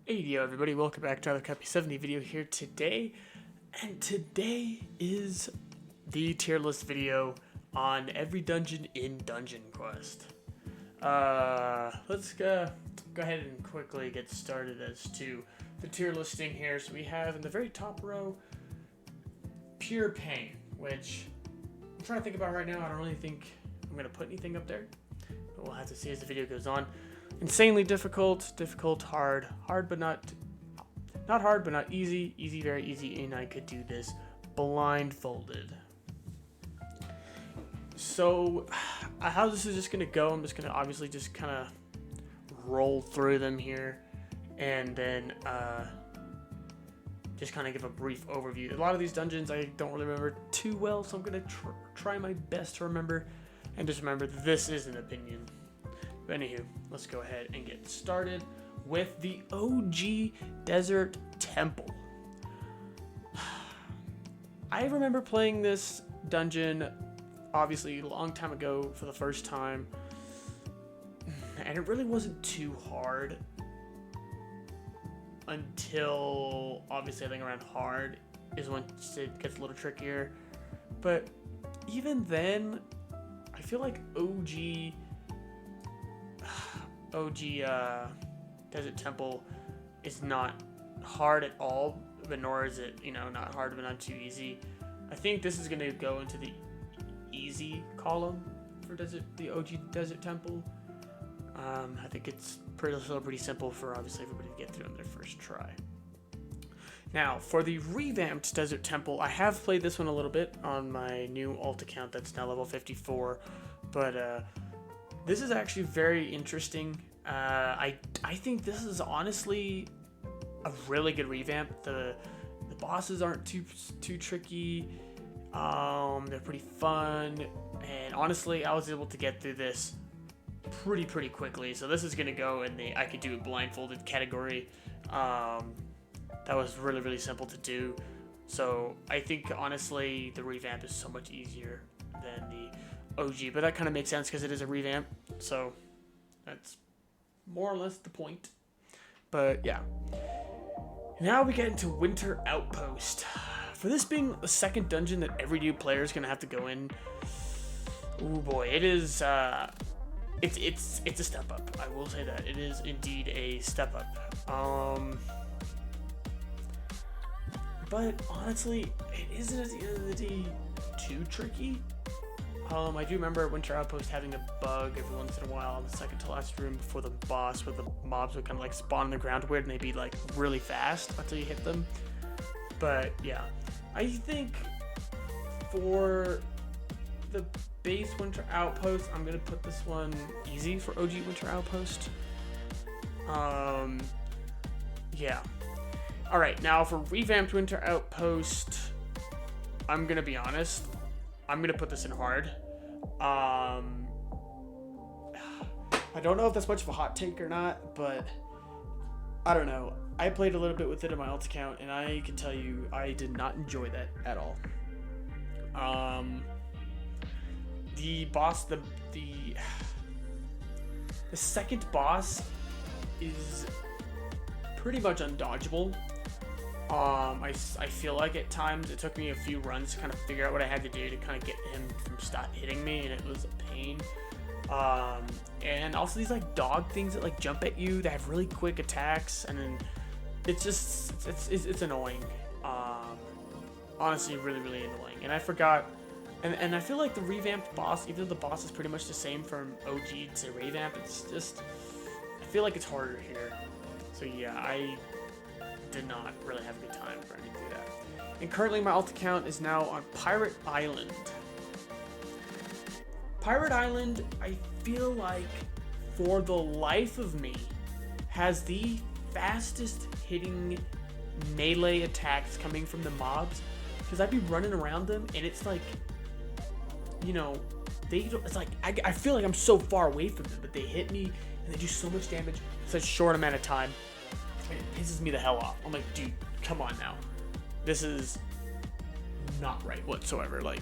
Hey yo everybody, welcome back to another Copy 70 video here today. And today is the tier list video on every dungeon in Dungeon Quest. Let's go ahead and quickly get started as to the tier listing here. So we have in the very top row, Pure Pain, which I'm trying to think about right now. I don't really think I'm going to put anything up there, but we'll have to see as the video goes on. Insanely difficult, hard but not hard but not easy, very easy, and I could do this blindfolded. So how this is just gonna go, I'm just gonna obviously just kind of roll through them here and then just kind of give a brief overview. A lot of these dungeons I don't really remember too well, so I'm gonna try my best to remember, and just remember this is an opinion. But anywho, let's go ahead and get started with the OG Desert Temple. I remember playing this dungeon, obviously, a long time ago for the first time, and it really wasn't too hard until, obviously, I think around hard is when it gets a little trickier. But even then, I feel like OG Desert Temple is not hard at all, but nor is it, not hard but not too easy. I think this is going to go into the easy column for the OG Desert Temple. I think it's still pretty simple for obviously everybody to get through on their first try. Now, for the revamped Desert Temple, I have played this one a little bit on my new alt account that's now level 54, but this is actually very interesting. I think this is honestly a really good revamp. The bosses aren't too tricky. They're pretty fun, and honestly, I was able to get through this pretty quickly. So this is gonna go in the I could do it blindfolded category. That was really simple to do. So I think honestly the revamp is so much easier than the OG, but that kind of makes sense because it is a revamp, so that's more or less the point. But yeah, now we get into Winter Outpost. For this being the second dungeon that every new player is gonna have to go in, oh boy, it is it's a step up. I will say that it is indeed a step up. But honestly, it isn't at the end of the day too tricky. I do remember Winter Outpost having a bug every once in a while in the second to last room before the boss, where the mobs would kind of like spawn on the ground weird and they'd be like really fast until you hit them. But yeah, I think for the base Winter Outpost, I'm gonna put this one easy for OG Winter Outpost. Yeah. All right, now for revamped Winter Outpost, I'm gonna be honest. I'm gonna put this in hard. I don't know if that's much of a hot take or not, but I don't know. I played a little bit with it in my alt account, and I can tell you I did not enjoy that at all. The boss, the second boss is pretty much undodgeable. I feel like at times it took me a few runs to kind of figure out what I had to do to kind of get him from stop hitting me, and it was a pain. And also these like dog things that like jump at you that have really quick attacks, and then it's annoying. Honestly, really annoying. And I forgot, and I feel like the revamped boss, even though the boss is pretty much the same from OG to revamp, it's just, I feel like it's harder here. So yeah, I did not really have a good time running through that. And currently my alt account is now on Pirate Island. Pirate Island, I feel like, for the life of me, has the fastest hitting melee attacks coming from the mobs, because I'd be running around them and it's like, it's like I feel like I'm so far away from them, but they hit me and they do so much damage in such a short amount of time. It pisses me the hell off. I'm like, dude, come on now. This is not right whatsoever. Like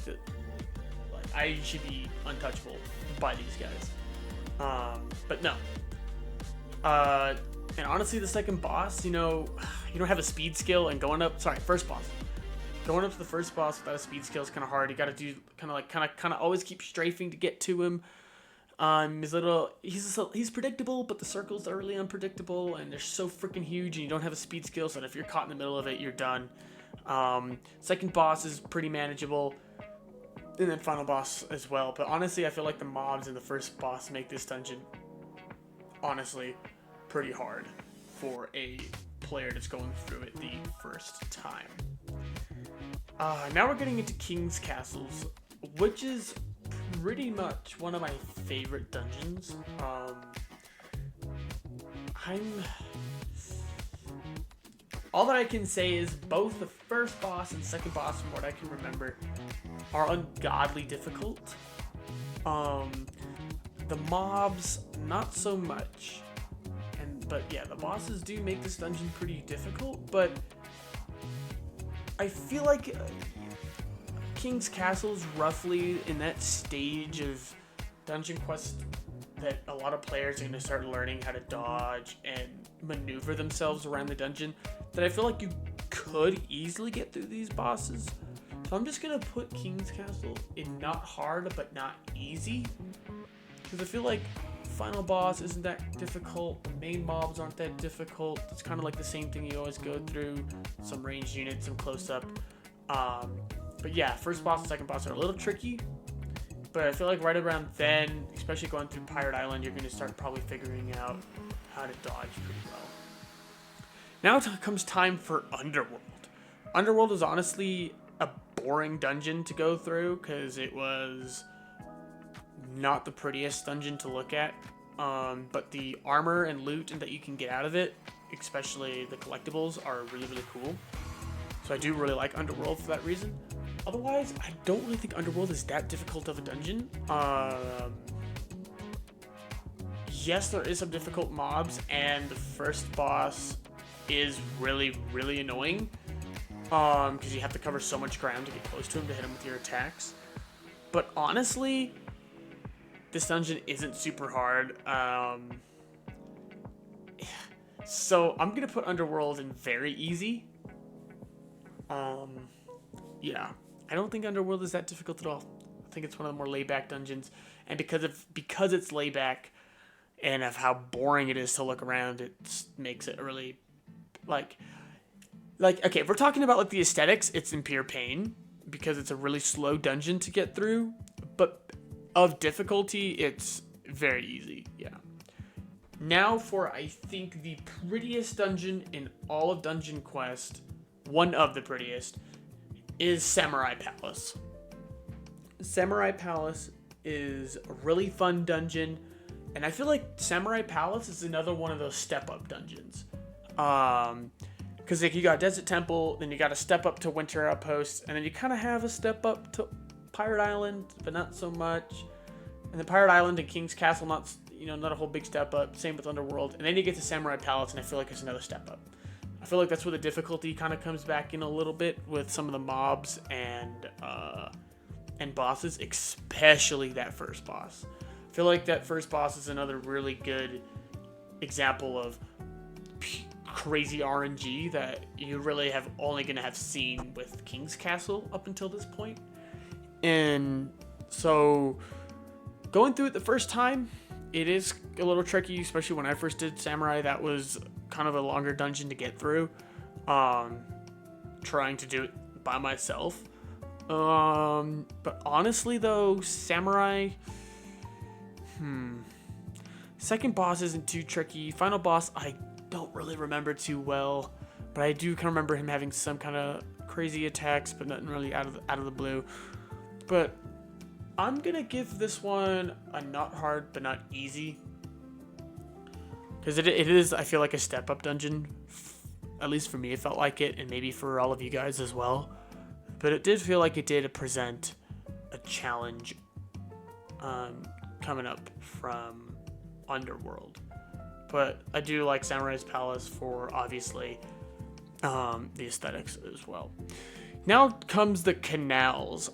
I should be untouchable by these guys. But no. And honestly, the second boss, you know, you don't have a speed skill, and first boss. Going up to the first boss without a speed skill is kind of hard. You got to do kind of always keep strafing to get to him. He's predictable, but the circles are really unpredictable, and they're so freaking huge, and you don't have a speed skill, so that if you're caught in the middle of it, you're done. Second boss is pretty manageable, and then final boss as well. But honestly, I feel like the mobs in the first boss make this dungeon, honestly, pretty hard for a player that's going through it the first time. Now we're getting into King's Castles, which is pretty much one of my favorite dungeons. All that I can say is both the first boss and second boss, from what I can remember, are ungodly difficult. The mobs, not so much. But yeah, the bosses do make this dungeon pretty difficult, but I feel like King's Castle's roughly in that stage of Dungeon Quest that a lot of players are going to start learning how to dodge and maneuver themselves around the dungeon, that I feel like you could easily get through these bosses. So I'm just going to put King's Castle in not hard, but not easy, because I feel like final boss isn't that difficult, the main mobs aren't that difficult. It's kind of like the same thing you always go through, some ranged units, some close-up. But yeah, first boss and second boss are a little tricky, but I feel like right around then, especially going through Pirate Island, you're going to start probably figuring out how to dodge pretty well. Now comes time for Underworld. Underworld is honestly a boring dungeon to go through, because it was not the prettiest dungeon to look at, but the armor and loot that you can get out of it, especially the collectibles, are really, really cool. So I do really like Underworld for that reason. Otherwise, I don't really think Underworld is that difficult of a dungeon. Yes, there is some difficult mobs, and the first boss is really, really annoying, because you have to cover so much ground to get close to him to hit him with your attacks. But honestly, this dungeon isn't super hard. So I'm gonna put Underworld in very easy. Yeah, I don't think Underworld is that difficult at all. I think it's one of the more laid-back dungeons, and because it's laid-back and of how boring it is to look around, it makes it really like okay, if we're talking about like the aesthetics, it's in pure pain because it's a really slow dungeon to get through, but of difficulty, it's very easy. Yeah. Now for, I think, the prettiest dungeon in all of Dungeon Quest, one of the prettiest, is Samurai Palace. Samurai Palace is a really fun dungeon, and I feel like Samurai Palace is another one of those step-up dungeons. Because like, you got Desert Temple, then you got to step up to Winter Outpost, and then you kind of have a step up to Pirate Island, but not so much. And then Pirate Island and King's Castle, not a whole big step up. Same with Underworld. And then you get to Samurai Palace, and I feel like it's another step up. I feel like that's where the difficulty kind of comes back in a little bit with some of the mobs and bosses, especially that first boss. I feel like that first boss is another really good example of crazy RNG that you really have only going to have seen with King's Castle up until this point. And so going through it the first time, it is a little tricky, especially when I first did Samurai. That was kind of a longer dungeon to get through, trying to do it by myself. But honestly though, Samurai, second boss isn't too tricky. Final boss, I don't really remember too well, but I do kind of remember him having some kind of crazy attacks, but nothing really out of the blue. But I'm gonna give this one a not hard but not easy, because it is, I feel like, a step up dungeon. At least for me, it felt like it, and maybe for all of you guys as well. But it did feel like it did present a challenge coming up from Underworld. But I do like Samurai's Palace for, obviously, the aesthetics as well. Now comes the canals.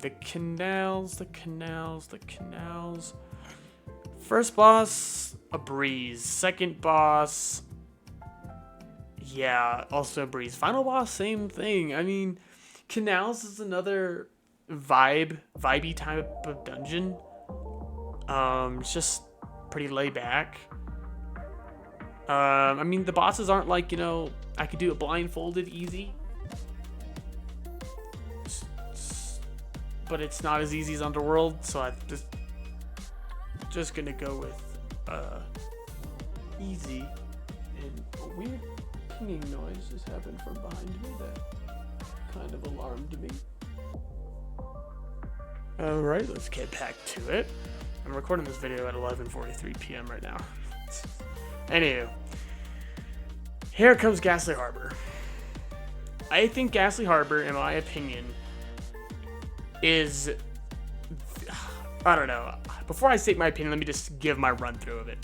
The canals. First boss, a breeze. Second boss, yeah, also a breeze. Final boss, same thing. I mean, canals is another vibey type of dungeon. It's just pretty laid back. I mean, the bosses aren't like, I could do it blindfolded easy. But it's not as easy as Underworld, so I'm just gonna go with easy. And a weird pinging noise just happened from behind me that kind of alarmed me. Alright, let's get back to it. I'm recording this video at 11:43 p.m. right now. Anywho, here comes Ghastly Harbor. I think Ghastly Harbor, in my opinion, is... I don't know. Before I state my opinion, let me just give my run through of it.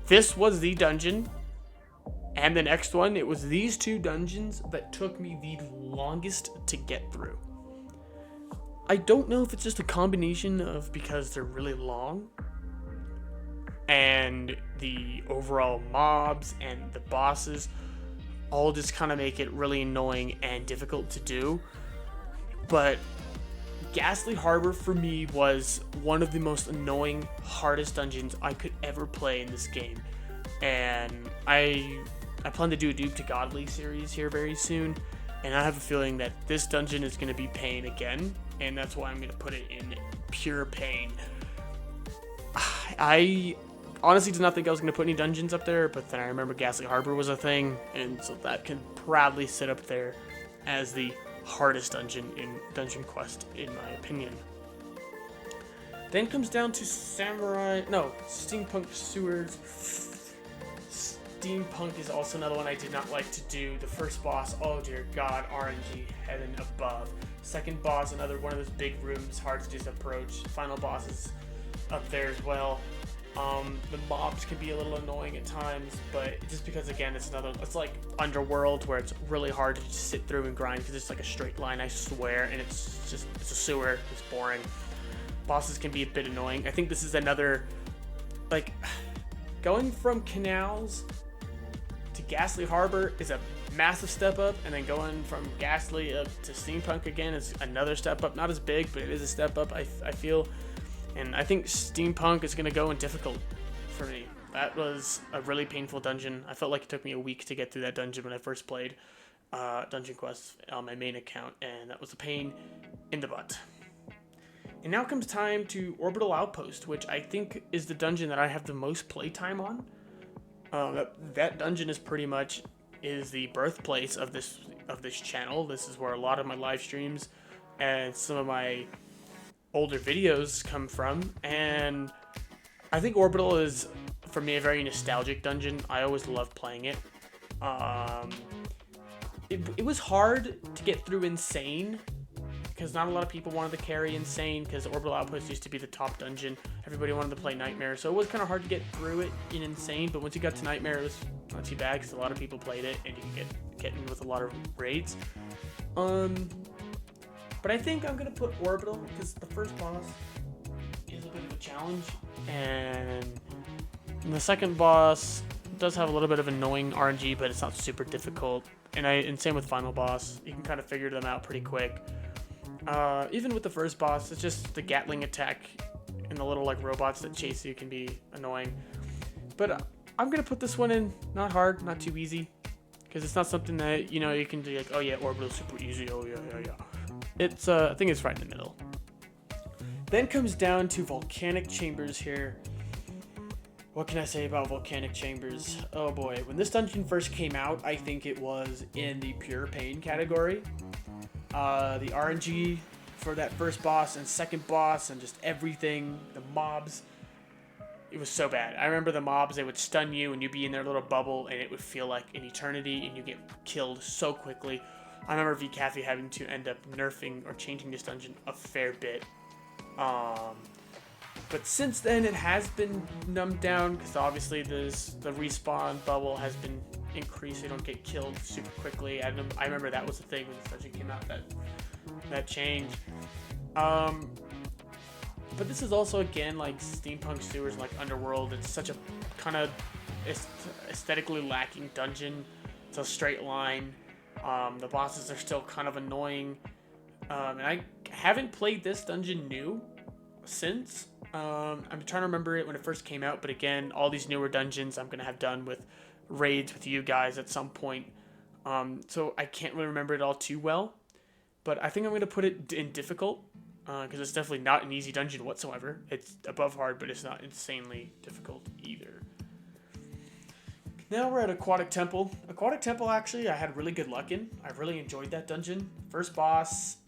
This was the dungeon, and the next one, it was these two dungeons that took me the longest to get through. I don't know if it's just a combination of because they're really long, and the overall mobs and the bosses all just kind of make it really annoying and difficult to do. But Ghastly Harbor for me was one of the most annoying, hardest dungeons I could ever play in this game. And I plan to do a Dupe to Godly series here very soon, and I have a feeling that this dungeon is going to be pain again, and that's why I'm going to put it in pure pain. I honestly did not think I was going to put any dungeons up there, but then I remember Ghastly Harbor was a thing, and so that can proudly sit up there as the hardest dungeon in Dungeon Quest, in my opinion. Then comes down to Steampunk Sewers. Steampunk is also another one I did not like to do. The first boss, oh dear god, RNG, heaven above. Second boss, another one of those big rooms, hard to just approach. Final boss is up there as well. The mobs can be a little annoying at times, but just because, again, it's like Underworld, where it's really hard to just sit through and grind because it's like a straight line, I swear, and it's a sewer, it's boring. Bosses can be a bit annoying. I think this is another, like, going from canals to Ghastly Harbor is a massive step up, and then going from Ghastly up to Steampunk again is another step up. Not as big, but it is a step up, I feel. And I think Steampunk is going to go in difficult for me. That was a really painful dungeon. I felt like it took me a week to get through that dungeon when I first played Dungeon Quest on my main account, and that was a pain in the butt. And now comes time to Orbital Outpost, which I think is the dungeon that I have the most playtime on. That dungeon is pretty much the birthplace of this channel. This is where a lot of my live streams and some of my older videos come from, and I think Orbital is, for me, a very nostalgic dungeon. I always loved playing it. It was hard to get through Insane, because not a lot of people wanted to carry Insane, because Orbital Outpost used to be the top dungeon. Everybody wanted to play Nightmare, so it was kind of hard to get through it in Insane, but once you got to Nightmare, it was not too bad, because a lot of people played it, and you could get in with a lot of raids. But I think I'm going to put Orbital, because the first boss is a bit of a challenge, and the second boss does have a little bit of annoying RNG, but it's not super difficult. And same with final boss. You can kind of figure them out pretty quick. Even with the first boss, it's just the Gatling attack and the little like robots that chase you can be annoying. But I'm going to put this one in not hard, not too easy, because it's not something that, you can do like, oh yeah, Orbital's super easy, oh yeah. It's, I think it's right in the middle. Then comes down to Volcanic Chambers here. What can I say about Volcanic Chambers? Oh boy, when this dungeon first came out, I think it was in the pure pain category. The RNG for that first boss and second boss and just everything, the mobs, it was so bad. I remember the mobs, they would stun you and you'd be in their little bubble and it would feel like an eternity and you get killed so quickly. I remember VCathy having to end up nerfing or changing this dungeon a fair bit. But since then, it has been numbed down, because obviously the respawn bubble has been increased. You don't get killed super quickly. I remember that was the thing when this dungeon came out, that change. Um, but this is also, again, like Steampunk Sewers and like Underworld. It's such a kind of aesthetically lacking dungeon. It's a straight line. The bosses are still kind of annoying. And I haven't played this dungeon new since. I'm trying to remember it when it first came out, but again, all these newer dungeons I'm going to have done with raids with you guys at some point. So I can't really remember it all too well. But I think I'm going to put it in difficult, because it's definitely not an easy dungeon whatsoever. It's above hard, but it's not insanely difficult either. Now we're at Aquatic Temple. Aquatic Temple, actually, I had really good luck in. I really enjoyed that dungeon. First boss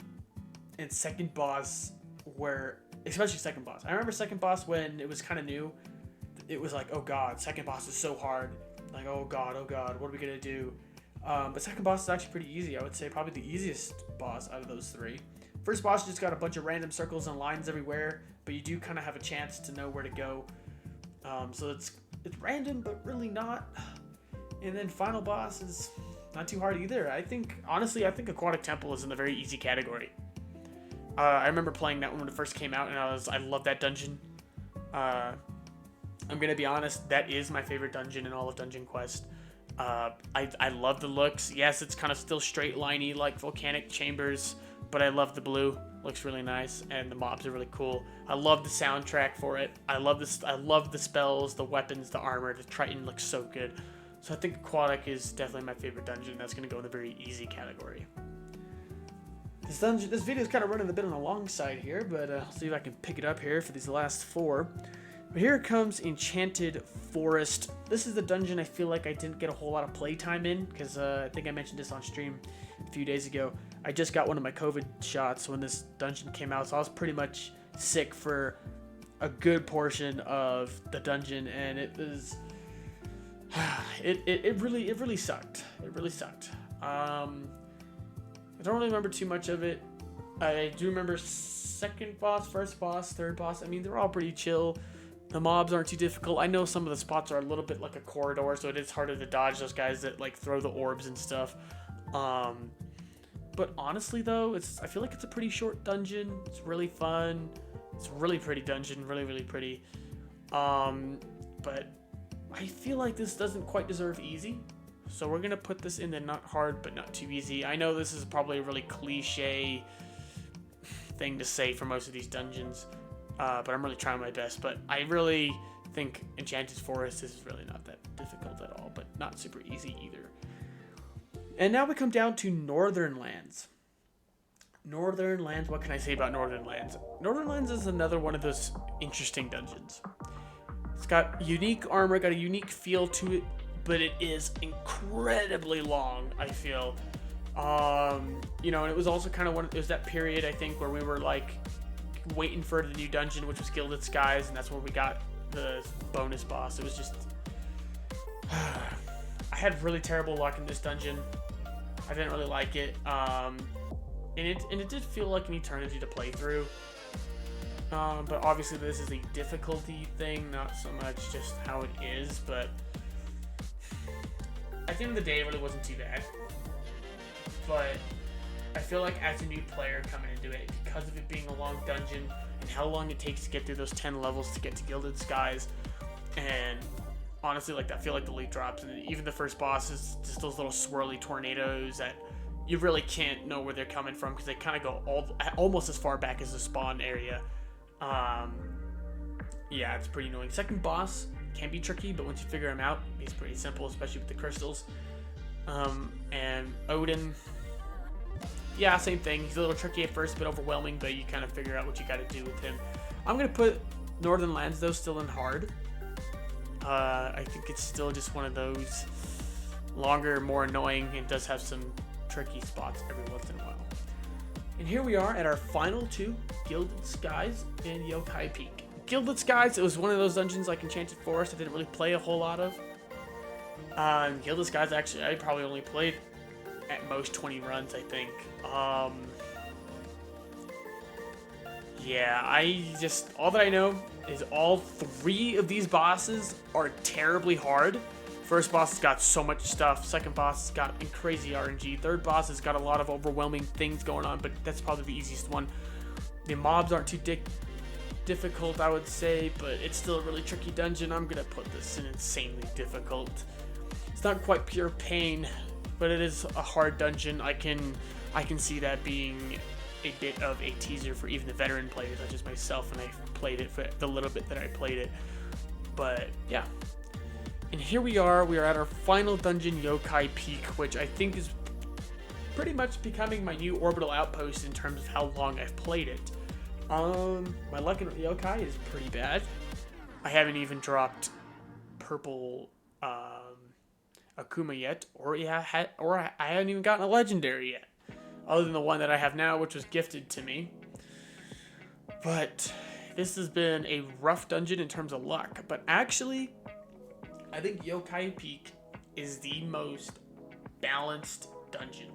and second boss were, especially second boss. I remember second boss when it was kind of new. It was like, oh god, second boss is so hard. Like, oh god, what are we going to do? But second boss is actually pretty easy. I would say probably the easiest boss out of those three. First boss just got a bunch of random circles and lines everywhere, but you do kind of have a chance to know where to go. So it's random, but really not. And then final boss is not too hard either. Honestly, I think Aquatic Temple is in the very easy category. I remember playing that one when it first came out, and I love that dungeon. I'm gonna be honest, that is my favorite dungeon in all of Dungeon Quest. I love the looks. Yes, it's kind of still straight liney like volcanic chambers, but I love the blue. Looks really nice, and the mobs are really cool. I love the soundtrack for it. I love the spells, the weapons, the armor. The Triton looks so good. So I think Aquatic is definitely my favorite dungeon. That's going to go in the very easy category. This video is kind of running a bit on the long side here, but I'll see if I can pick it up here for these last four. But here comes Enchanted Forest. This is the dungeon I feel like I didn't get a whole lot of playtime in, because I think I mentioned this on stream a few days ago. I just got one of my COVID shots when this dungeon came out, so I was pretty much sick for a good portion of the dungeon, and it was it really sucked. It really sucked. I don't really remember too much of it. I do remember second boss, first boss, third boss. I mean, they're all pretty chill. The mobs aren't too difficult. I know some of the spots are a little bit like a corridor, so it is harder to dodge those guys that like throw the orbs and stuff. But honestly though, I feel like it's a pretty short dungeon. It's really fun. It's a really pretty dungeon, really pretty. But I feel like this doesn't quite deserve easy. So we're gonna put this in the not hard but not too easy. I know this is probably a really cliche thing to say for most of these dungeons, but I'm really trying my best. But I really think Enchanted Forest is really not that difficult at all, but not super easy either. And now we come down to Northern Lands. Northern Lands, what can I say about Northern Lands? Northern Lands is another one of those interesting dungeons. It's got unique armor, got a unique feel to it, but it is incredibly long, I feel. You know, and it was also kind of it was that period, I think, where we were like waiting for the new dungeon, which was Gilded Skies, and that's where we got the bonus boss. It was just I had really terrible luck in this dungeon. I didn't really like it. And it did feel like an eternity to play through. But obviously this is a difficulty thing, not so much just how it is, but at the end of the day, it really wasn't too bad. But I feel like as a new player coming into it, because of it being a long dungeon and how long it takes to get through those 10 levels to get to Gilded Skies, and honestly, like, I feel like the loot drops, and even the first boss is just those little swirly tornadoes that you really can't know where they're coming from, because they kind of go almost as far back as the spawn area. Yeah, it's pretty annoying. Second boss can be tricky, but once you figure him out, he's pretty simple, especially with the crystals. And Odin, yeah, same thing. He's a little tricky at first, but overwhelming, but you kind of figure out what you got to do with him. I'm going to put Northern Lands, though, still in hard. I think it's still just one of those longer, more annoying, and does have some tricky spots every once in a while. And here we are at our final two, Gilded Skies and Yokai Peak. Gilded Skies, it was one of those dungeons like Enchanted Forest I didn't really play a whole lot of. Gilded Skies, actually, I probably only played at most 20 runs, I think. Yeah, all that I know is all three of these bosses are terribly hard. First boss has got so much stuff. Second boss has got crazy RNG. Third boss has got a lot of overwhelming things going on, but that's probably the easiest one. The mobs aren't too difficult, I would say, but it's still a really tricky dungeon. I'm gonna put this in insanely difficult. It's not quite pure pain, but it is a hard dungeon. I can see that being a bit of a teaser for even the veteran players such as myself, and I played it for the little bit that I played it. But yeah. And here we are at our final dungeon, Yokai Peak, which I think is pretty much becoming my new orbital outpost in terms of how long I've played it. My luck in Yokai is pretty bad. I haven't even dropped purple Akuma yet, or I haven't even gotten a legendary yet, other than the one that I have now, which was gifted to me. But this has been a rough dungeon in terms of luck. But actually, I think Yokai Peak is the most balanced dungeon.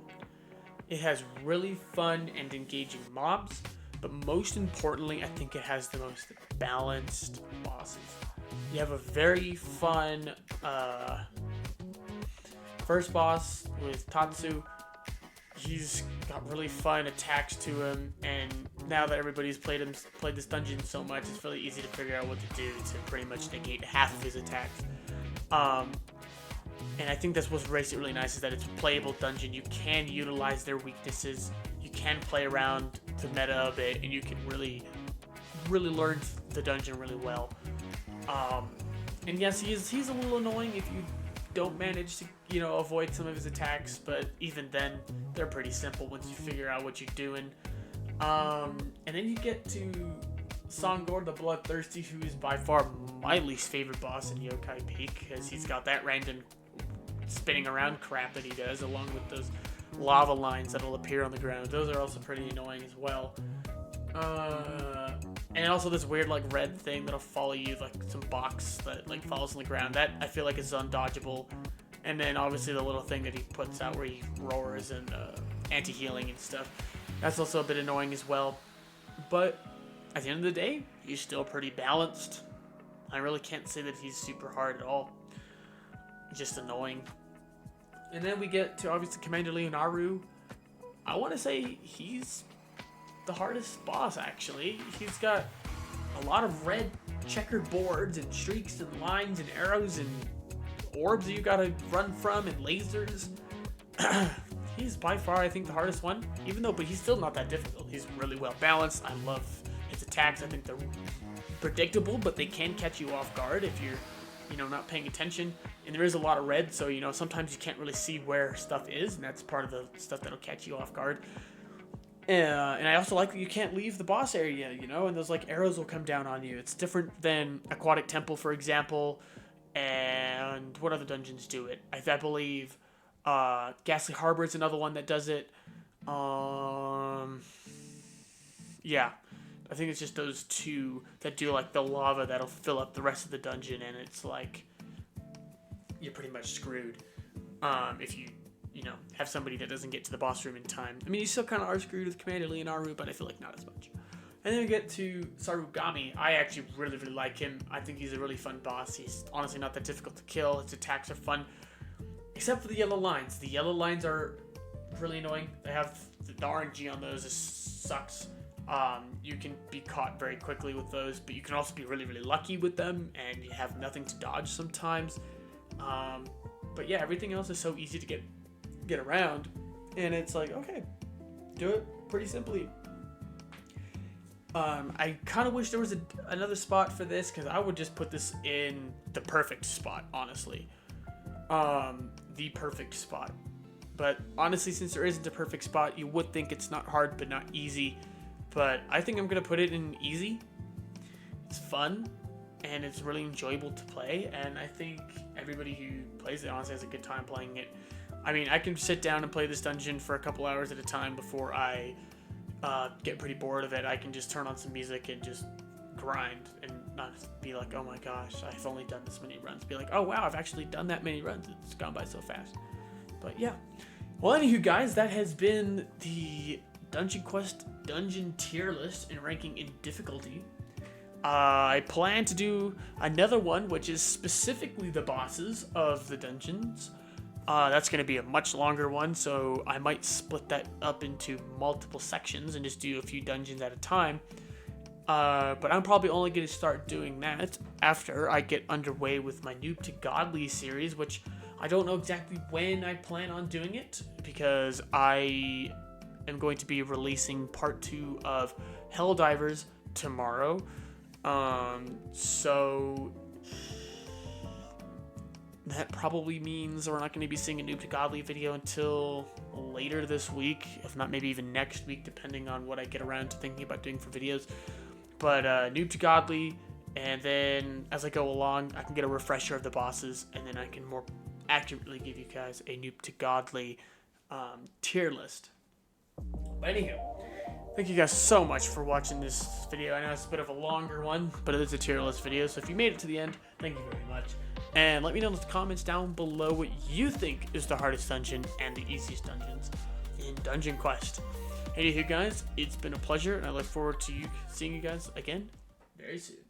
It has really fun and engaging mobs, but most importantly, I think it has the most balanced bosses. You have a very fun first boss with Tatsu. He's got really fun attacks to him, and now that everybody's played this dungeon so much, it's really easy to figure out what to do to pretty much negate half of his attacks. And I think that's what makes it really nice, is that it's a playable dungeon. You can utilize their weaknesses. You can play around the meta a bit, and you can really learn the dungeon really well. And yes, he's a little annoying if you don't manage to, avoid some of his attacks, but even then, they're pretty simple once you figure out what you're doing. And then you get to Songor the Bloodthirsty, who is by far my least favorite boss in Yokai Peak, because he's got that random spinning around crap that he does, along with those lava lines that'll appear on the ground. Those are also pretty annoying as well. And also this weird red thing that'll follow you, some box that falls on the ground. That I feel like is undodgeable. And then obviously the little thing that he puts out where he roars and anti-healing and stuff. That's also a bit annoying as well. But at the end of the day, he's still pretty balanced. I really can't say that he's super hard at all. Just annoying. And then we get to obviously Commander Leonaru. I want to say he's the hardest boss, actually. He's got a lot of red checkered boards and streaks and lines and arrows and orbs that you gotta run from and lasers. He's by far, I think, the hardest one, but he's still not that difficult. He's really well balanced. I love his attacks. I think they're predictable, but they can catch you off guard if you're not paying attention. And there is a lot of red, so sometimes you can't really see where stuff is, and that's part of the stuff that'll catch you off guard. And I also like that you can't leave the boss area, and those arrows will come down on you. It's different than Aquatic Temple, for example, and what other dungeons do it? I believe Ghastly Harbor is another one that does it. Yeah, I think it's just those two that do the lava that'll fill up the rest of the dungeon, and it's you're pretty much screwed if you have somebody that doesn't get to the boss room in time. I mean, you still kind of are screwed with Commander Leonaru, but I feel like not as much. And then we get to Sarugami. I actually really like him. I think he's a really fun boss. He's honestly not that difficult to kill. His attacks are fun, except for the yellow lines. The yellow lines are really annoying. They have the RNG on those. It sucks. You can be caught very quickly with those, but you can also be really lucky with them, and you have nothing to dodge sometimes. But yeah, everything else is so easy to get around, and it's okay, do it pretty simply. I kind of wish there was another spot for this, because I would just put this in the perfect spot, honestly. The perfect spot. But honestly, since there isn't a perfect spot, you would think it's not hard but not easy. But I think I'm going to put it in easy. It's fun, and it's really enjoyable to play, and I think everybody who plays it honestly has a good time playing it. I mean, I can sit down and play this dungeon for a couple hours at a time before I get pretty bored of it. I can just turn on some music and just grind and not be like, oh my gosh, I've only done this many runs. Be like, oh wow, I've actually done that many runs. It's gone by so fast. But yeah. Well, anywho, guys, that has been the Dungeon Quest dungeon tier list and ranking in difficulty. I plan to do another one, which is specifically the bosses of the dungeons That's going to be a much longer one, so I might split that up into multiple sections and just do a few dungeons at a time. But I'm probably only going to start doing that after I get underway with my Noob to Godly series, which I don't know exactly when I plan on doing it, because I am going to be releasing part 2 of Helldivers tomorrow. So that probably means we're not going to be seeing a Noob to Godly video until later this week, if not maybe even next week, depending on what I get around to thinking about doing for videos. But Noob to Godly, and then as I go along, I can get a refresher of the bosses, and then I can more accurately give you guys a Noob to Godly tier list. But anywho, thank you guys so much for watching this video. I know it's a bit of a longer one, but it is a tier list video, so if you made it to the end, thank you very much. And let me know in the comments down below what you think is the hardest dungeon and the easiest dungeons in Dungeon Quest. Anywho guys, it's been a pleasure, and I look forward to seeing you guys again very soon.